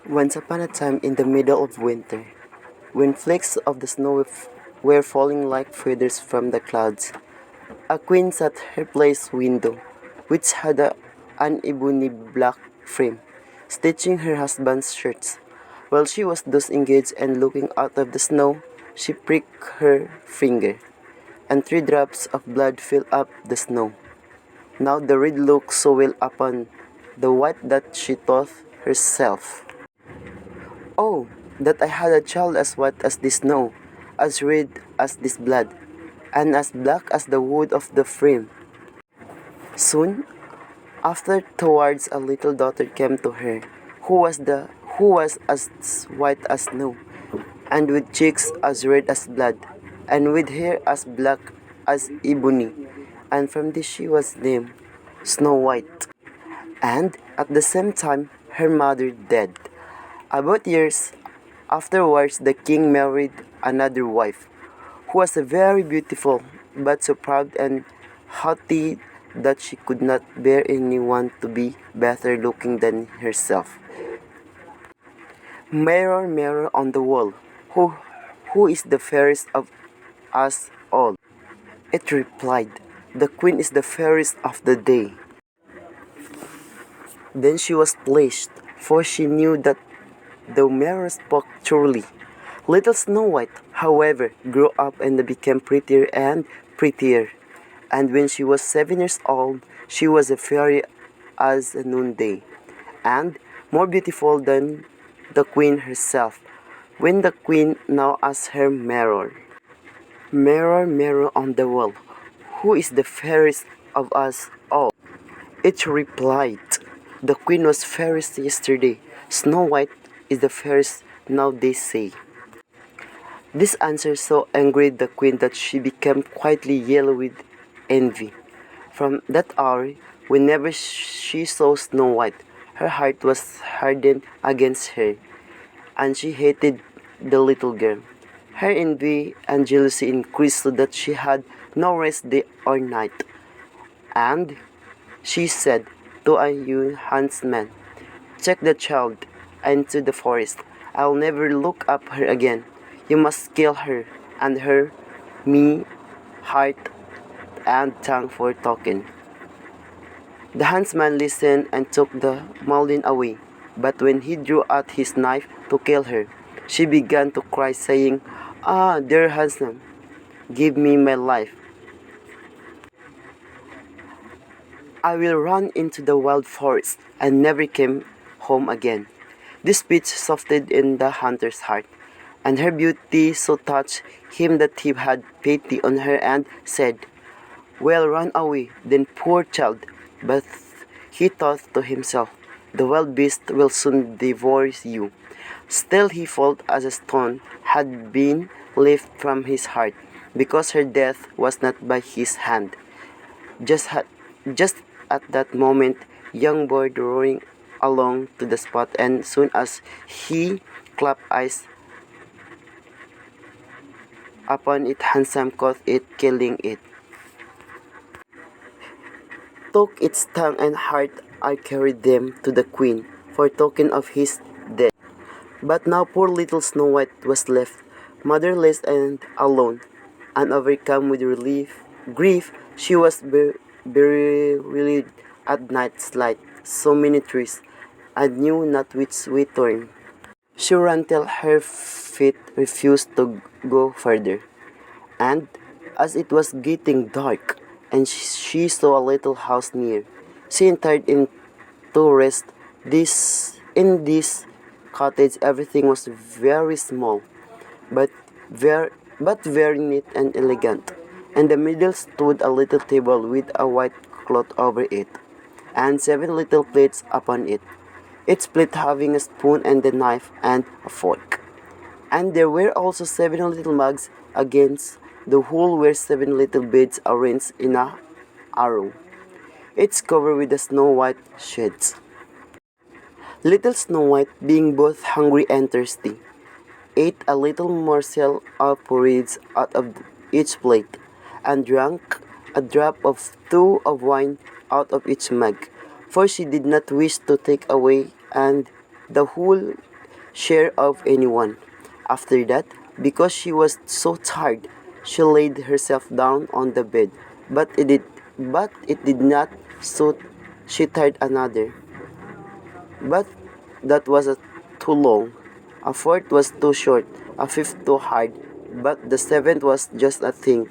Once upon a time in the middle of winter, when flakes of the snow were falling like feathers from the clouds, a queen sat at her place window, which had an ebony black frame, stitching her husband's shirts. While she was thus engaged and looking out of the snow, she pricked her finger, and 3 drops of blood filled up the snow. Now the red looked so well upon the white that she thought herself, "Oh, that I had a child as white as this snow, as red as this blood, and as black as the wood of the frame." Soon after towards a little daughter came to her, who was as white as snow, and with cheeks as red as blood, and with hair as black as ebony, and from this she was named Snow White. And at the same time her mother died. About years afterwards the king married another wife, who was very beautiful, but so proud and haughty that she could not bear anyone to be better looking than herself. "Mirror, mirror on the wall, who is the fairest of us all?" It replied, "The queen is the fairest of the day." Then she was pleased, for she knew that the mirror spoke truly. Little Snow White, however, grew up and became prettier and prettier, and when she was 7 years old, she was as fairy as a noonday, and more beautiful than the queen herself. When the queen now asked her mirror, "Mirror, mirror on the wall, who is the fairest of us all?" it replied, "The queen was fairest yesterday. Snow White is the fairest now, they say." This answer so angered the queen that she became quietly yellow with envy. From that hour, whenever she saw Snow White, her heart was hardened against her, and she hated the little girl. Her envy and jealousy increased so that she had no rest day or night. And she said to a young huntsman, "Take the child into the forest. I'll never look up her again. You must kill her, and her me heart and tongue for token." The huntsman listened and took the maiden away, but when he drew out his knife to kill her, she began to cry, saying, "Ah, dear huntsman, give me my life. I will run into the wild forest," and never came home again. This speech softened in the hunter's heart, and her beauty so touched him that he had pity on her and said, "Well, run away, then, poor child." But he thought to himself, "The wild beast will soon devour you." Still he felt as a stone had been lifted from his heart, because her death was not by his hand. Just, ha- just at that moment, young bird roaring along to the spot, and soon as he clapped eyes upon it, handsome caught it, killing it. Took its tongue and heart, I carried them to the queen, for token of his death. But now poor little Snow White was left, motherless and alone, and overcome with grief, she was buried at night's light, so many trees, and knew not which way turn. She ran till her feet refused to go further, and as it was getting dark, and she saw a little house near, she entered in to rest. In this cottage everything was very small, but very neat and elegant. In the middle stood a little table with a white cloth over it, and 7 little plates upon it, each plate having a spoon and a knife and a fork. And there were also 7 little mugs. Against the whole were 7 little beds arranged in a row, each covered with a snow white sheets. Little Snow White, being both hungry and thirsty, ate a little morsel of porridge out of each plate, and drank a drop of two of wine out of each mug, for she did not wish to take away and the whole share of anyone. After that, because she was so tired, she laid herself down on the bed, but it did not suit. She tried another, but that was too long. A fourth was too short, a fifth too hard, but the seventh was just a thing.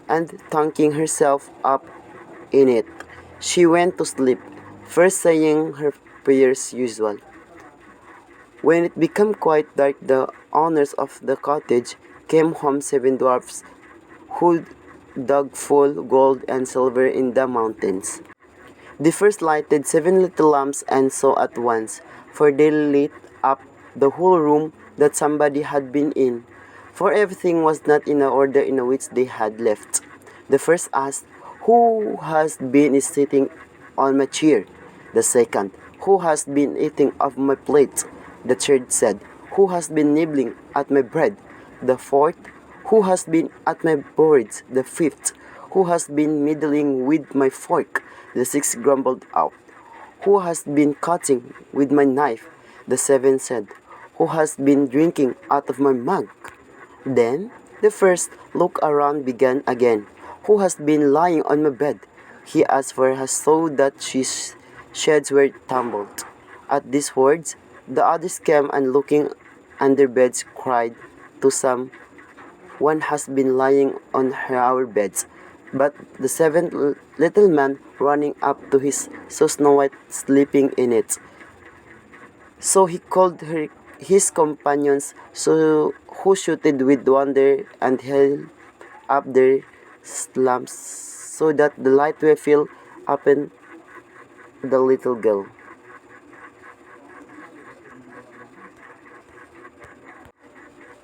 And thanking herself up in it, she went to sleep, first saying her prayers usual. When it became quite dark, the owners of the cottage came home. Seven dwarfs who dug full gold and silver in the mountains. They first lighted seven little lamps and saw at once, for they lit up the whole room, that somebody had been in, for everything was not in the order in which they had left. The first asked, "Who has been sitting on my chair?" The second, "Who has been eating off my plate?" The third said, "Who has been nibbling at my bread?" The fourth, "Who has been at my boards?" The fifth, "Who has been meddling with my fork?" The sixth grumbled out, "Who has been cutting with my knife?" The seventh said, "Who has been drinking out of my mug?" Then the first look around began again. "Who has been lying on my bed?" He asked, for he saw that sheds were tumbled. At these words, the others came, and looking under beds cried to some, "One has been lying on our beds." But the seventh little man, running up to his, saw Snow White sleeping in it. So he called his companions, who shouted with wonder and held up their lamps, so that the light will fill upon the little girl.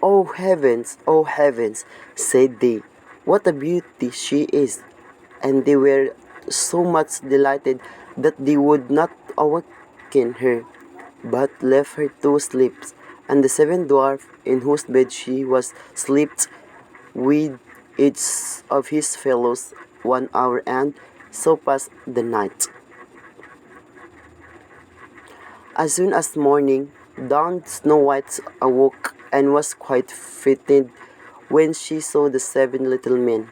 Oh heavens," said they, "what a beauty she is!" And they were so much delighted that they would not awaken her, but left her to sleep. And the seventh dwarf, in whose bed she was, slept with each of his fellows 1 hour, and so passed the night. As soon as morning dawned, Snow White awoke and was quite frightened when she saw the seven little men.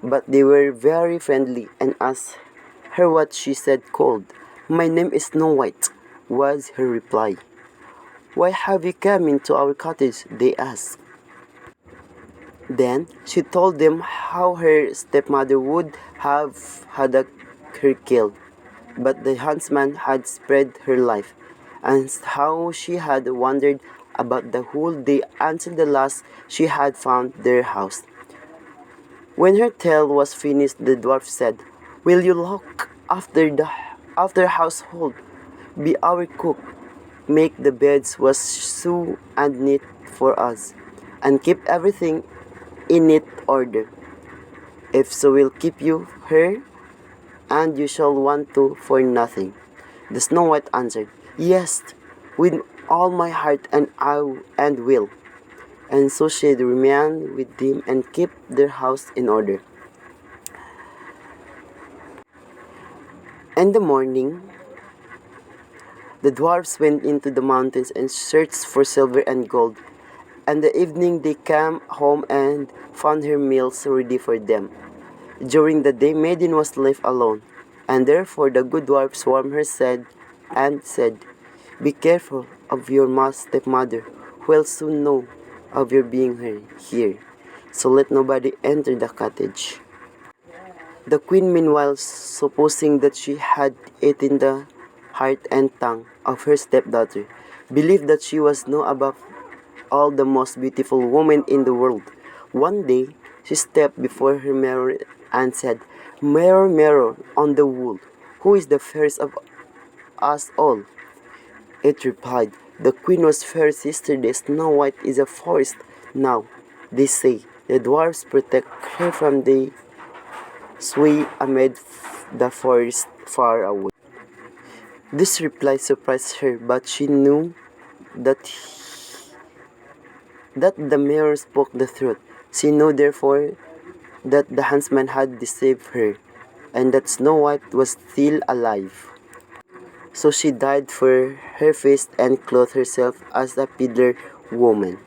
But they were very friendly and asked her what she said cold. "My name is Snow White," was her reply. "Why have you come into our cottage?" they asked. Then she told them how her stepmother would have had her killed, but the huntsman had spared her life, and how she had wandered about the whole day until the last she had found their house. When her tale was finished, the dwarf said, "Will you look after household, be our cook, make the beds was sew and knit for us, and keep everything in neat order? If so, will keep you her, and you shall want to for nothing." The Snow White answered, "Yes, with all my heart and will." And so she remained with them and kept their house in order. In the morning, the dwarfs went into the mountains and searched for silver and gold. And the evening they came home and found her meals ready for them. During the day, Maiden was left alone, and therefore the good dwarf warned her said, "Be careful of your stepmother, who will soon know of your being here. So let nobody enter the cottage." The queen, meanwhile, supposing that she had eaten the heart and tongue of her stepdaughter, believed that she was no above all the most beautiful woman in the world. One day she stepped before her mirror and said, "Mirror, mirror on the wall, who is the fairest of us all?" It replied, "The queen was fairest yesterday. Snow White is a forest now, they say. The dwarfs protect her from the sway amid the forest far away." This reply surprised her, but she knew that the mirror spoke the truth. She knew therefore that the huntsman had deceived her, and that Snow White was still alive. So she dyed for her face and clothed herself as a peddler woman.